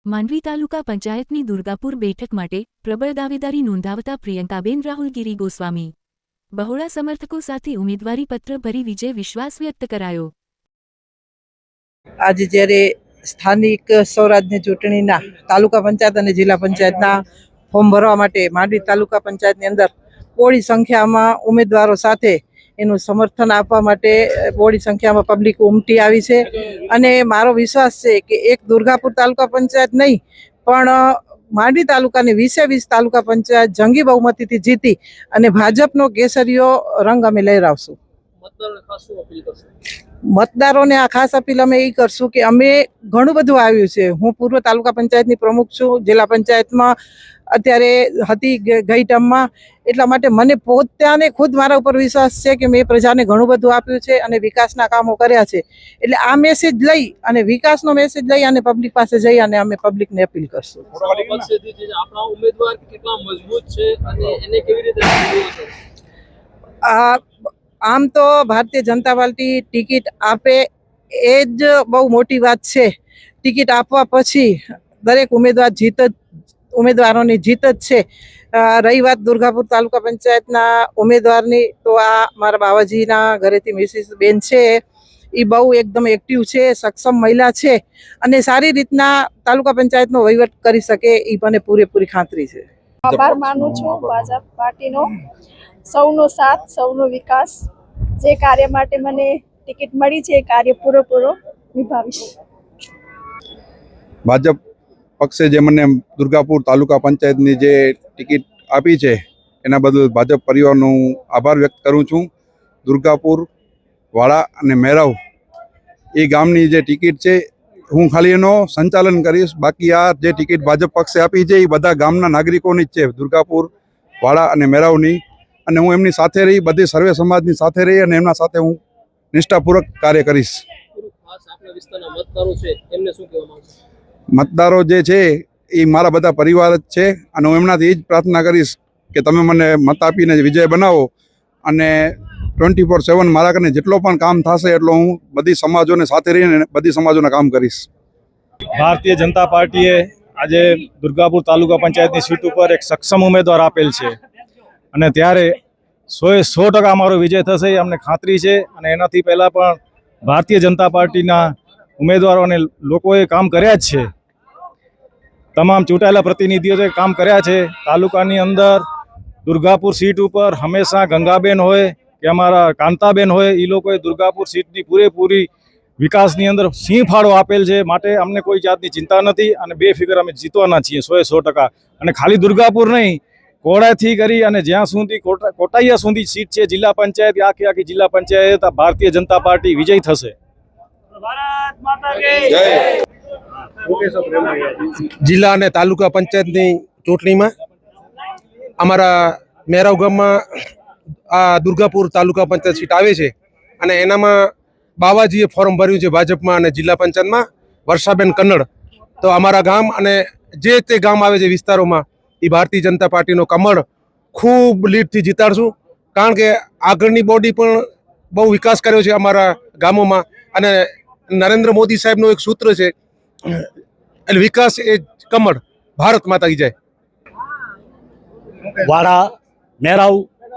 માંડવી તાલુકા પંચાયતની દુર્ગાપુર બેઠક માટે પ્રબળ દાવેદારી નોંધાવતા પ્રિયંકાબેન રાહુલગીરી ગોસ્વામી બહોળા સમર્થકો સાથે ઉમેદવારી પત્ર ભરી વિજય વિશ્વાસ વ્યક્ત કરાયો। આજે જ્યારે સ્થાનિક સ્વરાજ્યની ચૂંટણીના તાલુકા પંચાયત અને જિલ્લા પંચાયતના ફોર્મ ભરવા માટે માંડવી તાલુકા પંચાયતની અંદર બહોળી સંખ્યામાં ઉમેદવારો સાથે એનું સમર્થન આપવા માટે બહોળી સંખ્યામાં પબ્લિક ઉમટી આવી છે અને મારો વિશ્વાસ છે કે એક દુર્ગાપુર તાલુકા પંચાયત નહીં પણ માંડવી તાલુકાની 20 તાલુકા પંચાયત જંગી બહુમતીથી જીતી અને ભાજપનો કેસરીયો રંગ અમે લહેરાવશું। મતદારોને આ ખાસ અપીલ અમે એ કરશું કે અમે ઘણું બધું આવ્યું છે। હું પૂર્વ તાલુકા પંચાયતની પ્રમુખ છું, જિલ્લા પંચાયતમાં અત્યારે હતી ગઈ ટર્મમાં, એટલા માટે મને પોતાને ખુદ મારા ઉપર વિશ્વાસ છે કે મેં પ્રજાને ઘણું બધું આપ્યું છે અને વિકાસના કામો કર્યા છે। એટલે આ મેસેજ લઈ અને વિકાસનો મેસેજ લઈ અને પબ્લિક પાસે જઈ અને અમે પબ્લિકને અપીલ કરશું। આમ તો ભારતીય જનતા પાર્ટી ટિકિટ આપે એ જ બહુ મોટી વાત છે। ટિકિટ આપવા પછી દરેક ઉમેદવારોની જીત જ છે। રહી વાત દુર્ગાપુર તાલુકા પંચાયતના ઉમેદવારની, તો આ મારા બાવાજીના ઘરેથી મિસિસ બેન છે, એ બહુ એકદમ એક્ટિવ છે, સક્ષમ મહિલા છે અને સારી રીતના તાલુકા પંચાયતનો વહીવટ કરી શકે એ મને પૂરેપૂરી ખાતરી છે। આભાર માનું છું ભાજપ પાર્ટીનો, સૌનો સાથ, સૌનો વિકાસ। જે કાર્ય માટે મને ટિકિટ મળી છે એ કાર્ય પૂરેપૂરો નિભાવીશ। ભાજપ પક્ષે જે મને દુર્ગાપુર તાલુકા પંચાયતની જે ટિકિટ આપી છે એના બદલ ભાજપ પરિવારનો હું આભાર વ્યક્ત કરું છું। દુર્ગાપુર, વાડા અને મેરાવ એ ગામની જે ટિકિટ છે હું ખાલી એનો સંચાલન કરીશ, બાકી આ જે ટિકિટ ભાજપ પક્ષે આપી છે એ બધા ગામના નાગરિકોની જ છે, દુર્ગાપુર, વાડા અને મેરાવની। અને હું એમની સાથે રહી, બધી સર્વે સમાજની સાથે રહી અને એમના સાથે હું નિષ્ઠાપૂર્વક કાર્ય કરીશ। મતદારો જે છે એ મારા બધા પરિવાર જ છે અને હું એમનાથી એ જ પ્રાર્થના કરીશ કે તમે મને મત આપીને વિજય બનાવો અને 24/7 મારા કરીને જેટલો પણ કામ થશે એટલો હું બધી સમાજોને સાથે રહીને બધી સમાજોના કામ કરીશ। ભારતીય જનતા પાર્ટીએ આજે દુર્ગાપુર તાલુકા પંચાયતની સીટ ઉપર એક સક્ષમ ઉમેદવાર આપેલ છે અને ત્યારે 100% અમારો વિજય થશે એ અમને ખાતરી છે। અને એનાથી પહેલાં પણ ભારતીય જનતા પાર્ટીના ઉમેદવારો અને લોકોએ કામ કર્યા જ છે, તમામ ચૂંટાયેલા પ્રતિનિધિઓએ કામ કર્યા છે। તાલુકાની અંદર દુર્ગાપુર સીટ ઉપર હંમેશા ગંગાબેન હોય કે અમારા કાંતાબેન હોય, એ લોકોએ દુર્ગાપુર સીટની પૂરેપૂરી વિકાસની અંદર સિંહ ફાળો આપેલ છે, માટે અમને કોઈ જાતની ચિંતા નથી અને બેફિકર અમે જીતવાના છીએ 100%। અને ખાલી દુર્ગાપુર નહીં, કોડાથી કરી અને જ્યાં સુધી કોટાઈયા સુધી સીટ છે જિલ્લા પંચાયત, આખી જિલ્લા પંચાયત ભારતીય જનતા પાર્ટી વિજય થશે। જિલ્લા અને તાલુકા પંચાયતની ચૂંટણીમાં અમારા મેરાવ ગામમાં આ દુર્ગાપુર તાલુકા પંચાયત સીટ આવે છે અને એનામાં બાવાજીએ ફોર્મ ભર્યું છે ભાજપમાં અને જિલ્લા પંચાયતમાં વર્ષાબેન કન્નડ। તો અમારા ગામ અને જે તે ગામ આવે છે વિસ્તારોમાં એ ભારતીય જનતા પાર્ટીનો કમળ ખૂબ લીડથી જીતાડશું, કારણ કે આગળની બોડી પણ બહુ વિકાસ કર્યો છે અમારા ગામોમાં અને નરેન્દ્ર મોદી સાહેબનું એક સૂત્ર છે, એટલે વિકાસ એ કમળ, ભારત માતા કી જય। વાડા, મેરાવ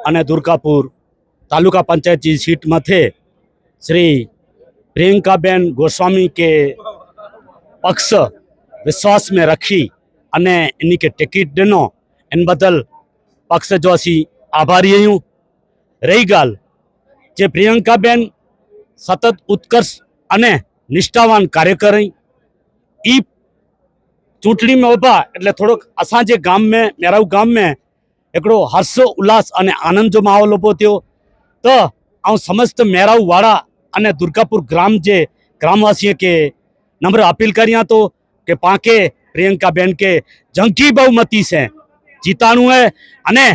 અને દુર્ગાપુર तालुका पंचायत की सीट में थे श्री प्रियंकाबेन गोस्वामी के पक्ष विश्वास में रखी अने इन्हीं के टिकट देनो इन बदल पक्ष जो असी आभारी हूँ। रही गाल जे प्रियंकाबेन सतत उत्कर्ष अने निष्ठावान कार्य करी ई चूंटणी में उभा एटले थोड़ोक असांजे गाम में मेराव गाम में एकड़ो हर्ष उल्लास अने आनंद जो माहौल उभो थयो। तो आऊँ समस्त मेराव वाड़ा अने दुर्गापुर ग्राम जे ग्रामवासी के नम्र अपील करिया तो कि पाके प्रियंकाबेन के जंगी बहुमती से जीताणु है अने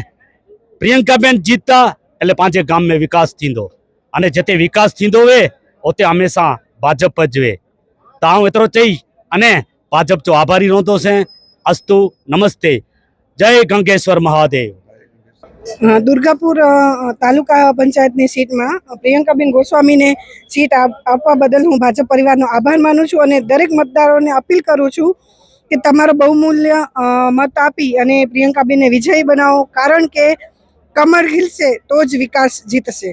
प्रियंकाबेन जीतता एटले पांचे गाम में विकास थींदो अने जते विकास थींदो वे ओते हमेशा भाजप ज वे। तो आऊँ एतरो चई अने भाजप जो आभारी रहंदो से। अस्तु, नमस्ते, जय गंगेश्वर महादेव। दुर्गापुर तालुका पंचायतनी सीट में प्रियंकाबेन गोस्वामी ने सीट आपवा बदल हूँ भाजप परिवारनो आभार मानु छूं अने दरेक मतदारों ने अपील करूँ छूं કે તમારો બહુમૂલ્ય મત આપી અને પ્રિયંકાબેનને વિજયી બનાવો, કારણ કે કમર ખીલશે તો જ વિકાસ જીતશે.